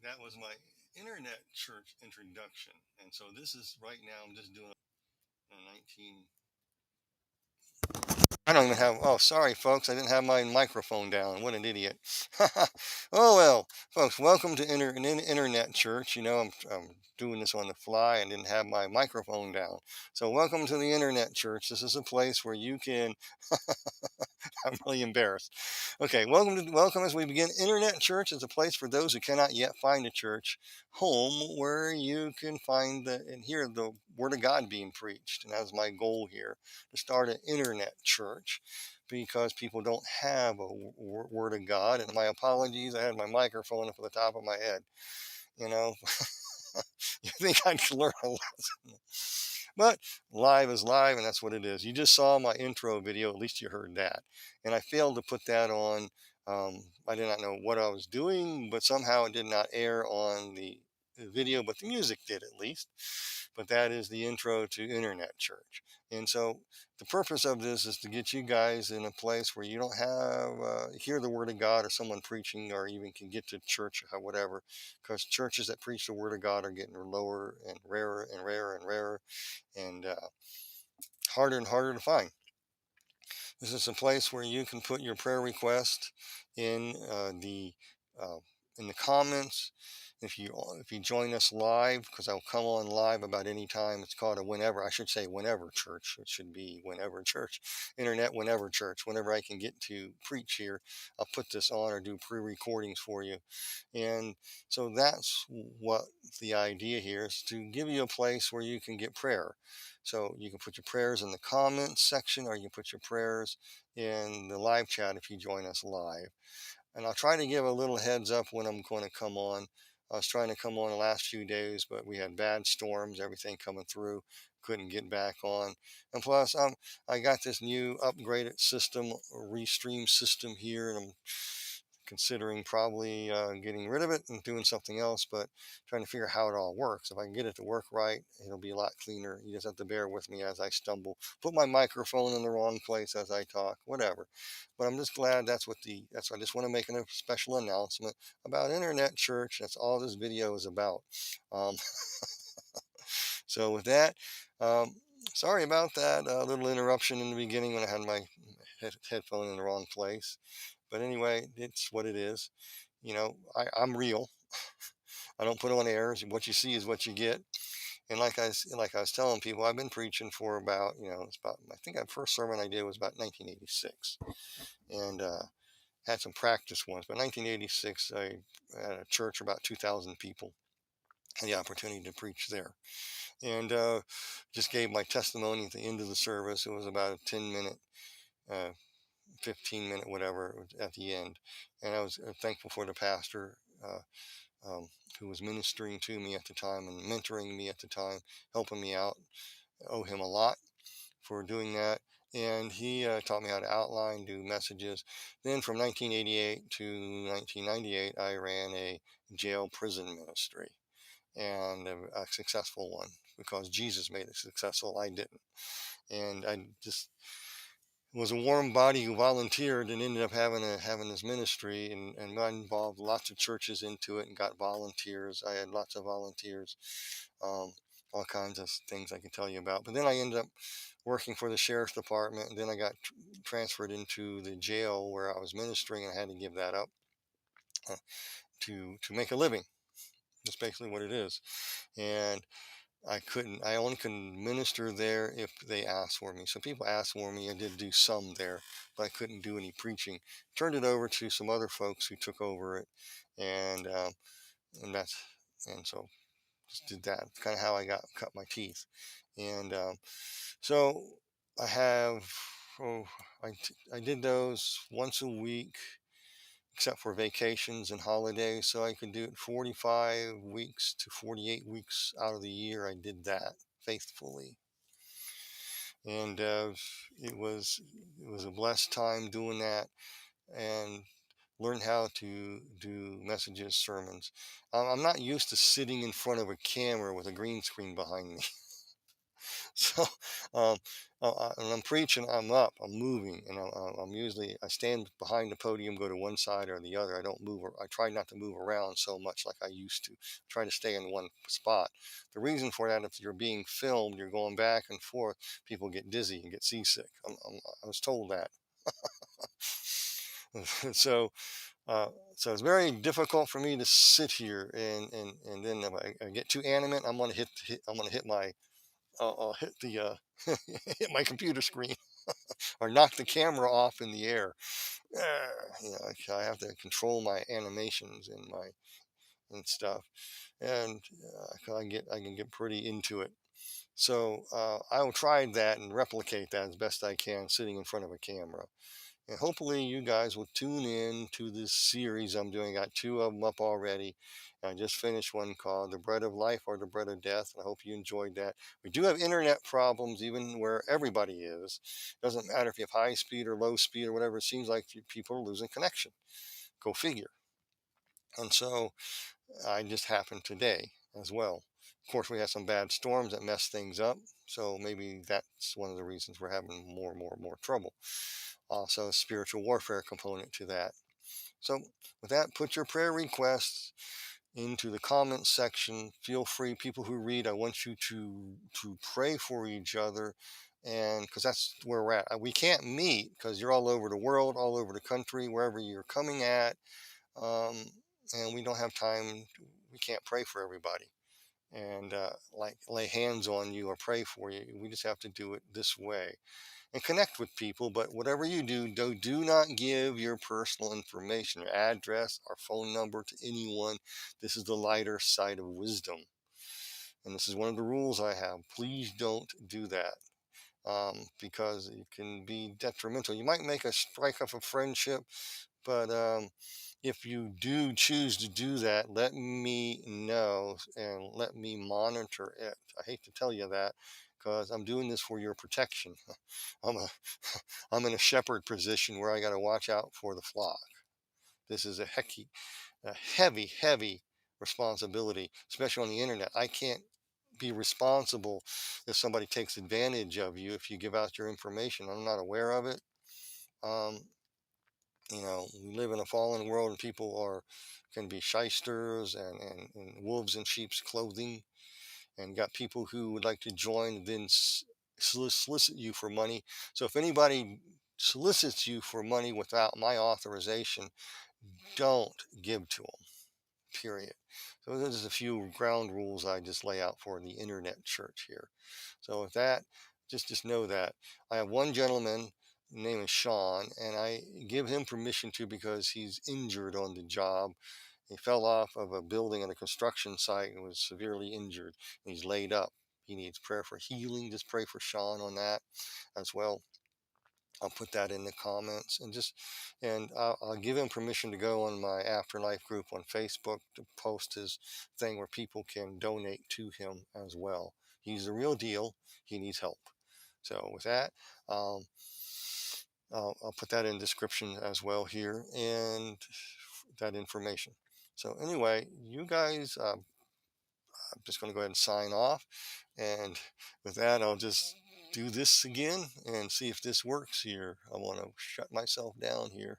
that was my internet church introduction. And so this is right now, I'm just doing a 19. I don't even have, oh, sorry, folks. I didn't have my microphone down. What an idiot. Oh, well, folks, welcome to Internet Church. I'm doing this on the fly and didn't have my microphone down. So, welcome to the Internet Church. This is a place where you can I'm really embarrassed. Okay, welcome as we begin. Internet Church is a place for those who cannot yet find a church home where you can find and hear the Word of God being preached. And that's my goal here, to start an internet church because people don't have a Word of God. And my apologies, I had my microphone up at the top of my head. You know, you think I'd learn a lesson. But live is live, and that's what it is. You just saw my intro video, at least you heard that. And I failed to put that on. I did not know what I was doing, but somehow it did not air on the video, but the music did at least. But that is the intro to Internet Church. And so the purpose of this is to get you guys in a place where you don't have hear the Word of God or someone preaching, or even can get to church or whatever, because churches that preach the Word of God are getting lower and rarer and rarer and rarer, and harder and harder to find. This is a place where you can put your prayer request in uh, in the comments. If you join us live, because I'll come on live about any time. It's called a whenever. I should say whenever church. It should be whenever church, internet whenever church. Whenever I can get to preach here, I'll put this on or do pre-recordings for you. And so that's what the idea here is, to give you a place where you can get prayer. So you can put your prayers in the comments section, or you can put your prayers in the live chat if you join us live. And I'll try to give a little heads up when I'm going to come on. I was trying to come on the last few days, but we had bad storms, everything coming through. Couldn't get back on. And plus, I got this new upgraded system, a Restream system here, and I'm considering probably getting rid of it and doing something else, but trying to figure out how it all works. If I can get it to work right, it'll be a lot cleaner. You just have to bear with me as I stumble, put my microphone in the wrong place as I talk, whatever. But I'm just glad that's why I just want to make a special announcement about Internet Church. That's all this video is about. Um, so with that, um, sorry about that little interruption in the beginning when I had my headphone in the wrong place. But anyway, it's what it is. I'm real. I don't put on airs. What you see is what you get. And like I was telling people, I've been preaching for about, it's about, I think the first sermon I did was about 1986, and had some practice ones. But 1986, I had a church about 2,000 people. Had the opportunity to preach there, and just gave my testimony at the end of the service. It was about a 10-minute. 15-minute whatever at the end, and I was thankful for the pastor um, who was ministering to me at the time and mentoring me at the time, helping me out. I owe him a lot for doing that. And he taught me how to outline, do messages. Then from 1988 to 1998, I ran a jail prison ministry, and a successful one, because Jesus made it successful. I didn't. And I just was a warm body who volunteered and ended up having this ministry, and I involved lots of churches into it and got volunteers. I had lots of volunteers, um, all kinds of things I can tell you about. But then I ended up working for the sheriff's department, and then I got transferred into the jail where I was ministering, and I had to give that up uh, to make a living. That's basically what it is. And I only can minister there if they asked for me. So people asked for me. I did do some there, but I couldn't do any preaching. Turned it over to some other folks who took over it, and and that's and so just did that. It's kind of how I cut my teeth. And so I have oh I did those once a week, except for vacations and holidays. So I could do it 45 weeks to 48 weeks out of the year. I did that faithfully, and it was a blessed time doing that, and learned how to do messages, sermons. I'm not used to sitting in front of a camera with a green screen behind me. So um, when I'm preaching, I'm up, I'm moving, and I'm usually I stand behind the podium, go to one side or the other. I don't move. I try not to move around so much like I used to. Try to stay in one spot. The reason for that, if you're being filmed, you're going back and forth. People get dizzy and get seasick. I was told that. so uh, so it's very difficult for me to sit here and then if I get too animate, I'm gonna hit my I'll hit the hit my computer screen or knock the camera off in the air. I have to control my animations and stuff, and I can get pretty into it. So I will try that and replicate that as best I can, sitting in front of a camera. And hopefully you guys will tune in to this series I'm doing. I got two of them up already. I just finished one called The Bread of Life or The Bread of Death. I hope you enjoyed that. We do have internet problems even where everybody is. Doesn't matter if you have high speed or low speed or whatever. It seems like people are losing connection. Go figure. And so I just happened today as well. Of course, we had some bad storms that messed things up. So maybe that's one of the reasons we're having more trouble. Also, spiritual warfare component to that. So, with that, put your prayer requests into the comments section. Feel free, people who read. I want you to pray for each other, and because that's where we're at. We can't meet because you're all over the world, all over the country, wherever you're coming at, um, and we don't have time. We can't pray for everybody and like lay hands on you or pray for you. We just have to do it this way and connect with people. But whatever you do not give your personal information, your address, or phone number to anyone. This is the lighter side of wisdom. And this is one of the rules I have. Please don't do that because it can be detrimental. You might make a strike up a friendship, but if you do choose to do that, let me know and let me monitor it. I hate to tell you that because I'm doing this for your protection. I'm a I'm in a shepherd position where I got to watch out for the flock. This is a heavy responsibility, especially on the internet. I can't be responsible if somebody takes advantage of you if you give out your information. I'm not aware of it. Um, we live in a fallen world and people are can be shysters and wolves in sheep's clothing, and got people who would like to join then solicit you for money. So if anybody solicits you for money without my authorization, don't give to them, period. So there's a few ground rules I just lay out for the internet church here. So with that, just know that I have one gentleman, his name is Sean, and I give him permission to because he's injured on the job. He fell off of a building at a construction site and was severely injured. He's laid up. He needs prayer for healing. Just pray for Sean on that as well. I'll put that in the comments and I'll give him permission to go on my afterlife group on Facebook to post his thing where people can donate to him as well. He's the real deal. He needs help. So with that, um, I'll put that in description as well here and that information. So anyway, you guys, I'm just going to go ahead and sign off. And with that, I'll just do this again and see if this works here. I want to shut myself down here.